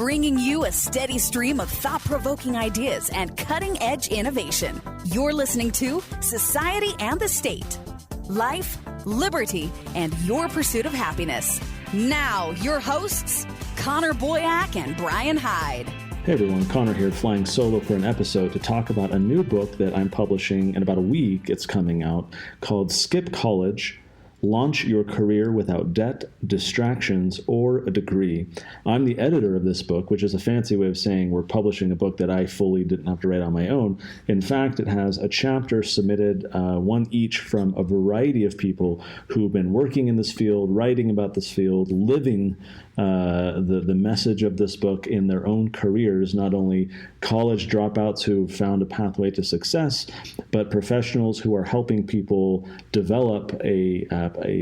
bringing you a steady stream of thought-provoking ideas and cutting-edge innovation. You're listening to Society and the State, Life, Liberty, and Your Pursuit of Happiness. Now, your hosts, Connor Boyack and Brian Hyde. Hey everyone, Connor here, flying solo for an episode to talk about a new book that I'm publishing in about a week. It's coming out, called Skip College, Launch Your Career Without Debt, Distractions, or a Degree. I'm the editor of this book, which is a fancy way of saying we're publishing a book that I fully didn't have to write on my own. In fact, it has a chapter submitted, one each from a variety of people who've been working in this field, writing about this field, living the message of this book in their own careers, not only college dropouts who found a pathway to success, but professionals who are helping people develop a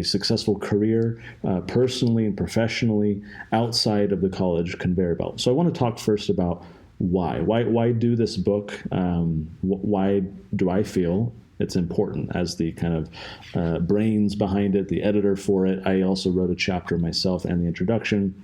successful career personally and professionally outside of the college conveyor belt. So I want to talk first about why do this book? Why do I feel it's important as the kind of brains behind it, the editor for it? I also wrote a chapter myself and the introduction.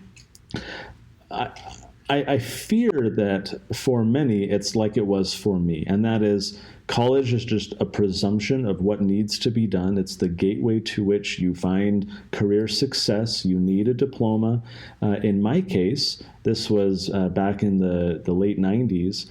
I fear that for many, it's like it was for me, and that is college is just a presumption of what needs to be done. It's the gateway to which you find career success. You need a diploma. In my case, this was back in the late 90s.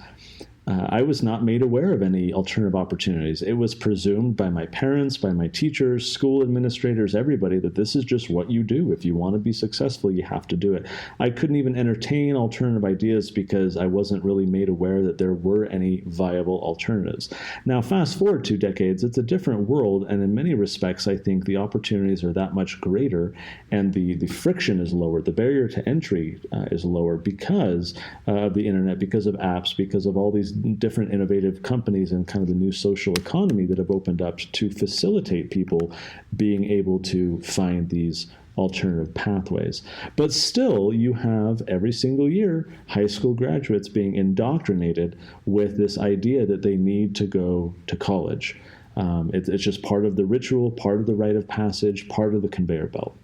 I was not made aware of any alternative opportunities. It was presumed by my parents, by my teachers, school administrators, everybody, that this is just what you do. If you want to be successful, you have to do it. I couldn't even entertain alternative ideas because I wasn't really made aware that there were any viable alternatives. Now, fast forward 2 decades, it's a different world, and in many respects, I think the opportunities are that much greater, and the friction is lower. The barrier to entry is lower because of the internet, because of apps, because of all these different innovative companies and kind of the new social economy that have opened up to facilitate people being able to find these alternative pathways. But still, you have every single year high school graduates being indoctrinated with this idea that they need to go to college. It's just part of the ritual, part of the rite of passage, part of the conveyor belt.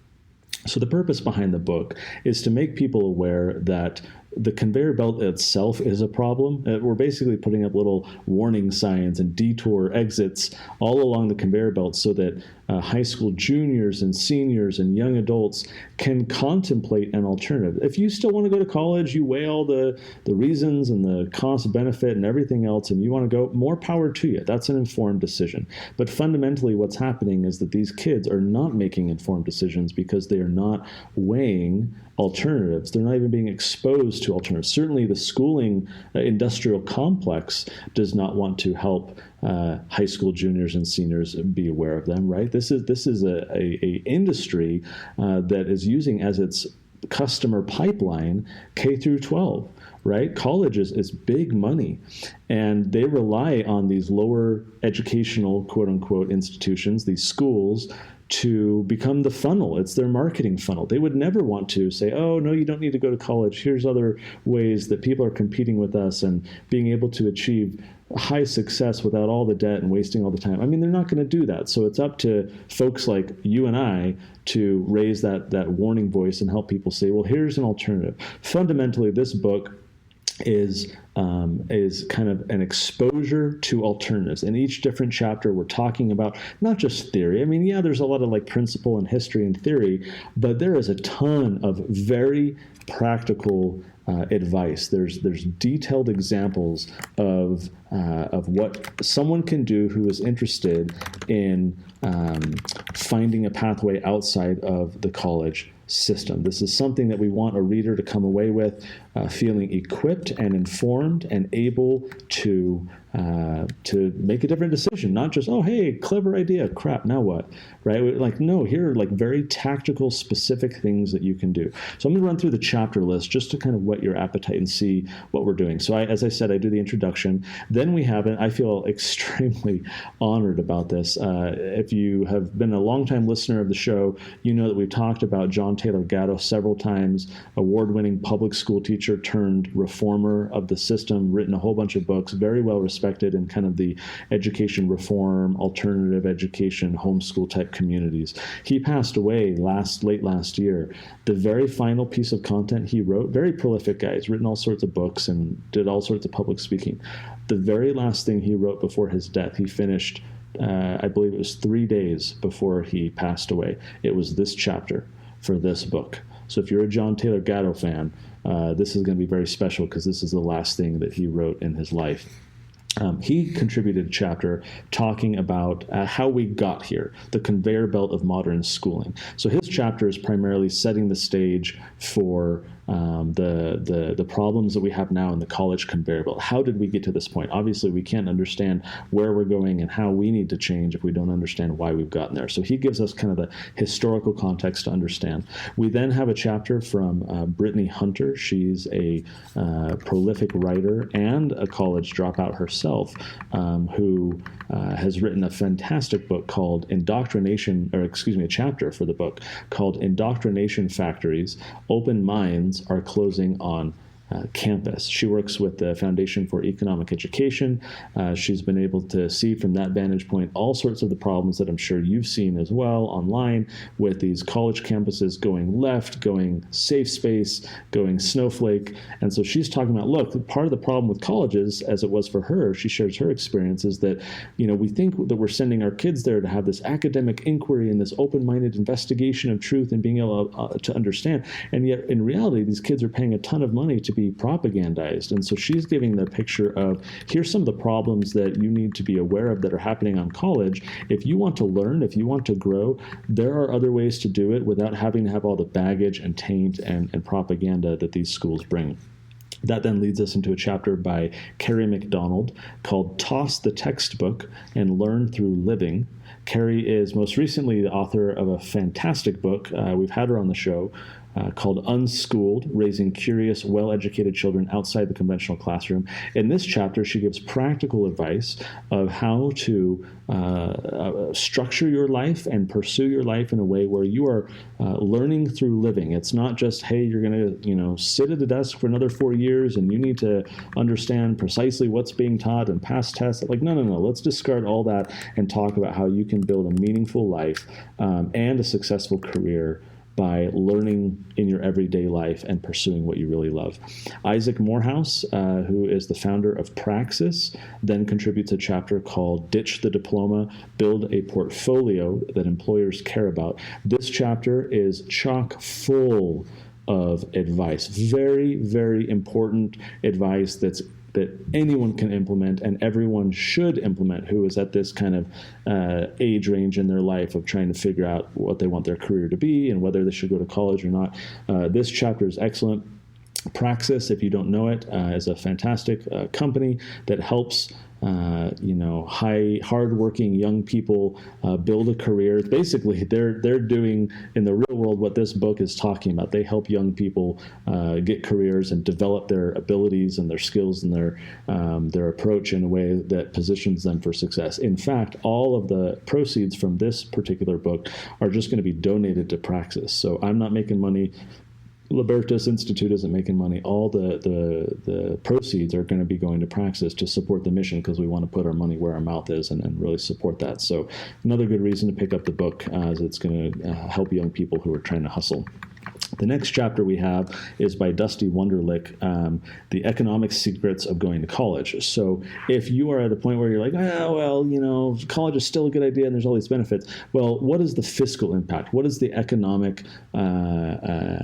So the purpose behind the book is to make people aware that the conveyor belt itself is a problem. We're basically putting up little warning signs and detour exits all along the conveyor belt so that high school juniors and seniors and young adults can contemplate an alternative. If you still want to go to college, you weigh all the reasons and the cost benefit and everything else, and you want to go, more power to you. That's an informed decision. But fundamentally, what's happening is that these kids are not making informed decisions because they are not weighing alternatives. They're not even being exposed to alternatives. Certainly the schooling industrial complex does not want to help high school juniors and seniors be aware of them, right? This is a industry that is using as its customer pipeline K through 12. Right? College is big money, and they rely on these lower educational, quote unquote, institutions, these schools, to become the funnel. It's their marketing funnel. They would never want to say, oh, no, you don't need to go to college. Here's other ways that people are competing with us and being able to achieve high success without all the debt and wasting all the time. I mean, they're not going to do that. So it's up to folks like you and I to raise that warning voice and help people say, well, here's an alternative. Fundamentally, this book is kind of an exposure to alternatives. In each different chapter, we're talking about not just theory. I mean, yeah, there's a lot of like principle and history and theory, but there is a ton of very practical advice. There's detailed examples of what someone can do who is interested in finding a pathway outside of the college system. This is something that we want a reader to come away with feeling equipped and informed and able to make a different decision, not just, oh, hey, clever idea, crap, now what, right? Like, no, here are like very tactical, specific things that you can do. So I'm going to run through the chapter list just to kind of whet your appetite and see what we're doing. So as I said, I do the introduction. Then we have it. I feel extremely honored about this. If you have been a longtime listener of the show, you know that we've talked about John Taylor Gatto several times, award-winning public school teacher preacher turned reformer of the system, written a whole bunch of books, very well respected in kind of the education reform, alternative education, homeschool type communities. He passed away late last year. The very final piece of content he wrote, very prolific guy, he's written all sorts of books and did all sorts of public speaking. The very last thing he wrote before his death, he finished, I believe it was 3 days before he passed away. It was this chapter for this book. So if you're a John Taylor Gatto fan, this is going to be very special because this is the last thing that he wrote in his life. He contributed a chapter talking about how we got here, the conveyor belt of modern schooling. So his chapter is primarily setting the stage for the problems that we have now in the college conveyor belt. How did we get to this point? Obviously, we can't understand where we're going and how we need to change if we don't understand why we've gotten there. So he gives us kind of the historical context to understand. We then have a chapter from Brittany Hunter. She's a prolific writer and a college dropout herself, who has written a fantastic book called a chapter for the book called Indoctrination Factories, Open Minds Are Closing on Campus. She works with the Foundation for Economic Education. She's been able to see from that vantage point all sorts of the problems that I'm sure you've seen as well online with these college campuses going left, going safe space, going snowflake. And so she's talking about, look, part of the problem with colleges, as it was for her, she shares her experience, is that, we think that we're sending our kids there to have this academic inquiry and this open-minded investigation of truth and being able to understand. And yet, in reality, these kids are paying a ton of money to be propagandized. And so she's giving the picture of, here's some of the problems that you need to be aware of that are happening on college. If you want to learn, if you want to grow, there are other ways to do it without having to have all the baggage and taint and propaganda that these schools bring. That then leads us into a chapter by Carrie McDonald called Toss the Textbook and Learn Through Living. Carrie is most recently the author of a fantastic book. We've had her on the show. Called Unschooled, Raising Curious, Well-Educated Children Outside the Conventional Classroom. In this chapter, she gives practical advice of how to structure your life and pursue your life in a way where you are learning through living. It's not just, hey, you're going to, sit at a desk for another 4 years and you need to understand precisely what's being taught and pass tests. Like, no. Let's discard all that and talk about how you can build a meaningful life and a successful career by learning in your everyday life and pursuing what you really love. Isaac Morehouse, who is the founder of Praxis, then contributes a chapter called Ditch the Diploma, Build a Portfolio That Employers Care About. This chapter is chock full of advice, very, very important advice that anyone can implement and everyone should implement who is at this kind of age range in their life of trying to figure out what they want their career to be and whether they should go to college or not. This chapter is excellent. Praxis, if you don't know it, is a fantastic company that helps hardworking young people build a career. Basically, they're doing in the real world what this book is talking about. They help young people get careers and develop their abilities and their skills and their approach in a way that positions them for success. In fact, all of the proceeds from this particular book are just going to be donated to Praxis. So I'm not making money. Libertas Institute isn't making money. All the proceeds are going to be going to Praxis to support the mission because we want to put our money where our mouth is and really support that. So another good reason to pick up the book as it's going to help young people who are trying to hustle. The next chapter we have is by Dusty Wunderlich, The Economic Secrets of Going to College. So if you are at a point where you're like, college is still a good idea and there's all these benefits. Well, what is the fiscal impact? What is the economic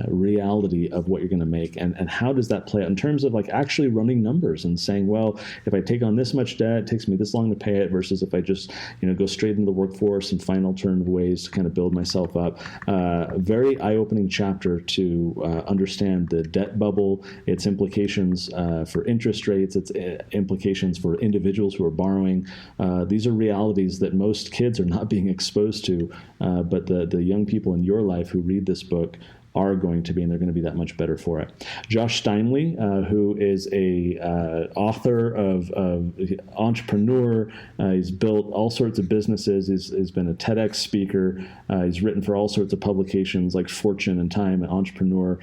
reality of what you're going to make? And how does that play out in terms of like actually running numbers and saying, well, if I take on this much debt, it takes me this long to pay it versus if I just, go straight into the workforce and find alternative ways to kind of build myself up. Very eye-opening chapter to understand the debt bubble, its implications for interest rates, its implications for individuals who are borrowing. These are realities that most kids are not being exposed to, but the young people in your life who read this book are going to be, and they're going to be that much better for it. Josh Stein Lee, who is a author of entrepreneur, he's built all sorts of businesses. He's been a TEDx speaker. He's written for all sorts of publications like Fortune and Time and Entrepreneur.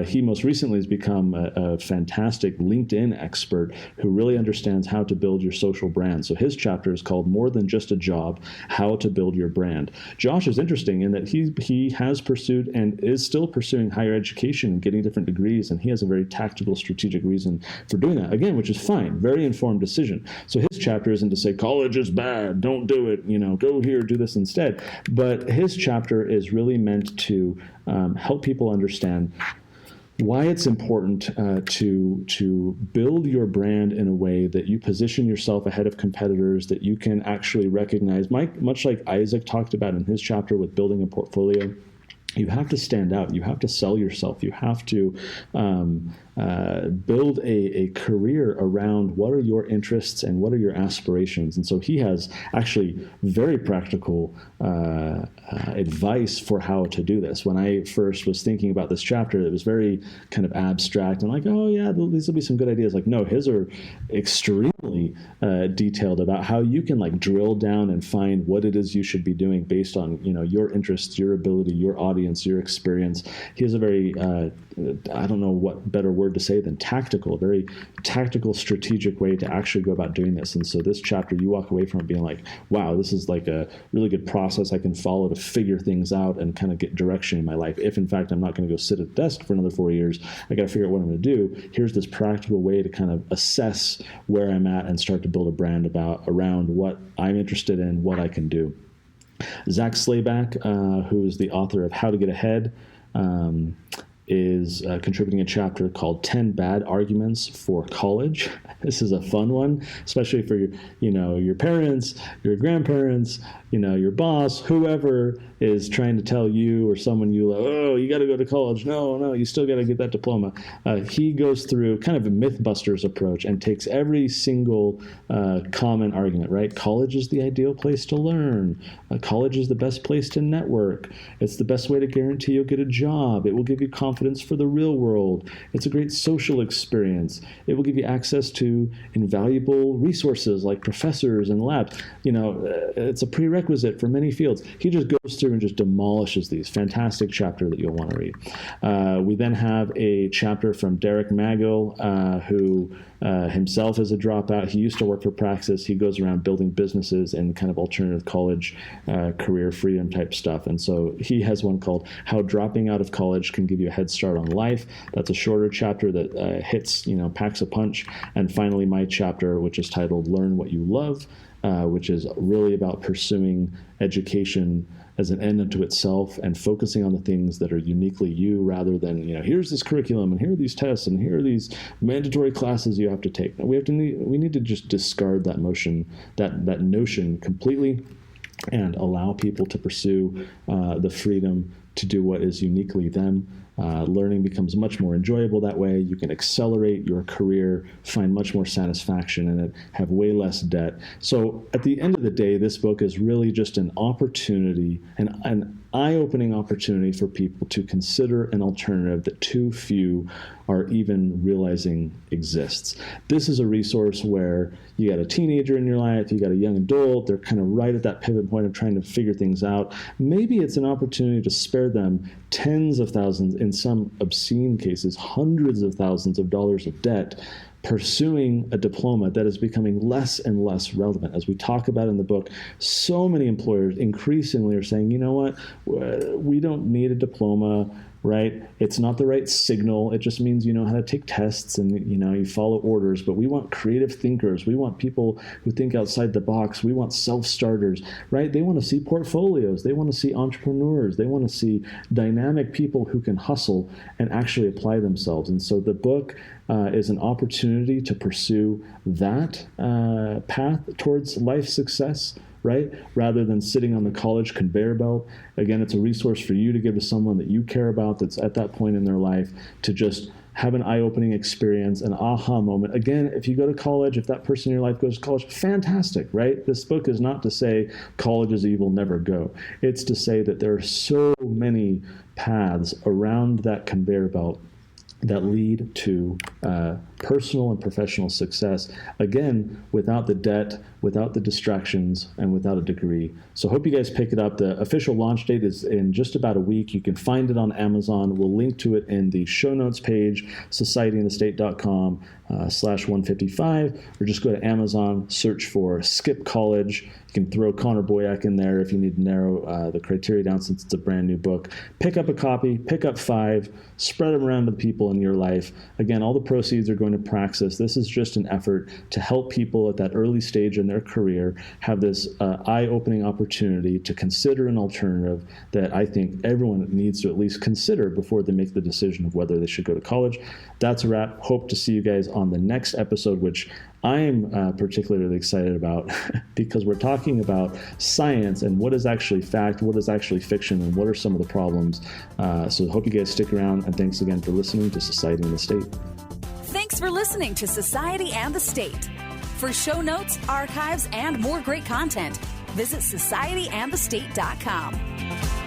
He most recently has become a fantastic LinkedIn expert who really understands how to build your social brand. So his chapter is called More Than Just a Job, How to Build Your Brand. Josh is interesting in that he has pursued and is still pursuing higher education and getting different degrees, and he has a very tactical, strategic reason for doing that, again, which is fine, very informed decision. So his chapter isn't to say college is bad, don't do it, go here, do this instead. But his chapter is really meant to help people understand why it's important to build your brand in a way that you position yourself ahead of competitors, that you can actually recognize, much like Isaac talked about in his chapter with building a portfolio. You have to stand out. You have to sell yourself. You have to build a career around what are your interests and what are your aspirations. And so he has actually very practical advice for how to do this. When I first was thinking about this chapter, it was very kind of abstract and like, oh yeah, these will be some good ideas. Like, no, his are extremely detailed about how you can like drill down and find what it is you should be doing based on, your interests, your ability, your audience, your experience. He has a very, I don't know what better word to say than tactical, a very tactical, strategic way to actually go about doing this. And so this chapter, you walk away from it being like, wow, this is like a really good process I can follow to figure things out and kind of get direction in my life. If in fact I'm not going to go sit at a desk for another 4 years, I got to figure out what I'm going to do. Here's this practical way to kind of assess where I'm at and start to build a brand around what I'm interested in, what I can do. Zach Slayback, who is the author of How to Get Ahead, is contributing a chapter called 10 Bad Arguments for College. This is a fun one, especially for your parents, your grandparents, your boss, whoever is trying to tell you or someone you love, oh, you got to go to college. No, you still got to get that diploma. He goes through kind of a Mythbusters approach and takes every single common argument, right? College is the ideal place to learn. College is the best place to network. It's the best way to guarantee you'll get a job. It will give you confidence for the real world. It's a great social experience. It will give you access to invaluable resources like professors and labs. It's a prerequisite for many fields. He just goes through and just demolishes these. Fantastic chapter that you'll want to read. We then have a chapter from Derek Magill, who himself is a dropout. He used to work for Praxis. He goes around building businesses and kind of alternative college career freedom type stuff. And so he has one called How Dropping Out of College Can Give You a Head Start on Life. That's a shorter chapter that packs a punch. And finally, my chapter, which is titled Learn What You Love, which is really about pursuing education as an end unto itself and focusing on the things that are uniquely you rather than, here's this curriculum and here are these tests and here are these mandatory classes you have to take. We need to just discard that notion completely and allow people to pursue the freedom to do what is uniquely them. Learning becomes much more enjoyable that way. You can accelerate your career, find much more satisfaction in it, have way less debt. So at the end of the day, this book is really just an opportunity, an eye-opening opportunity for people to consider an alternative that too few are even realizing exists. This is a resource where you got a teenager in your life, you got a young adult, they're kind of right at that pivot point of trying to figure things out. Maybe it's an opportunity to spare them tens of thousands, in some obscene cases, hundreds of thousands of dollars of debt, pursuing a diploma that is becoming less and less relevant. As we talk about in the book, so many employers increasingly are saying, you know what, we don't need a diploma, right? It's not the right signal. It just means you know how to take tests and you follow orders, but we want creative thinkers. We want people who think outside the box. We want self-starters, right? They want to see portfolios. They want to see entrepreneurs. They want to see dynamic people who can hustle and actually apply themselves. And so the book is an opportunity to pursue that path towards life success, right? Rather than sitting on the college conveyor belt. Again, it's a resource for you to give to someone that you care about that's at that point in their life to just have an eye-opening experience, an aha moment. Again, if you go to college, if that person in your life goes to college, fantastic, right? This book is not to say college is evil, never go. It's to say that there are so many paths around that conveyor belt that lead to personal and professional success, again, without the debt, without the distractions, and without a degree. So hope you guys pick it up. The official launch date is in just about a week. You can find it on Amazon. We'll link to it in the show notes page, societyandthestate.com /155, or just go to Amazon, search for Skip College. You can throw Connor Boyack in there if you need to narrow the criteria down, since it's a brand new book. Pick up a copy, pick up 5, spread them around to the people in your life. Again, all the proceeds are going to Praxis. This is just an effort to help people at that early stage in their career have this eye-opening opportunity to consider an alternative that I think everyone needs to at least consider before they make the decision of whether they should go to college. That's a wrap. Hope to see you guys on the next episode, which I'm particularly excited about because we're talking about science and what is actually fact, what is actually fiction, and what are some of the problems. So hope you guys stick around, and thanks again for listening to Society and the State. Thanks for listening to Society and the State. For show notes, archives, and more great content, visit societyandthestate.com.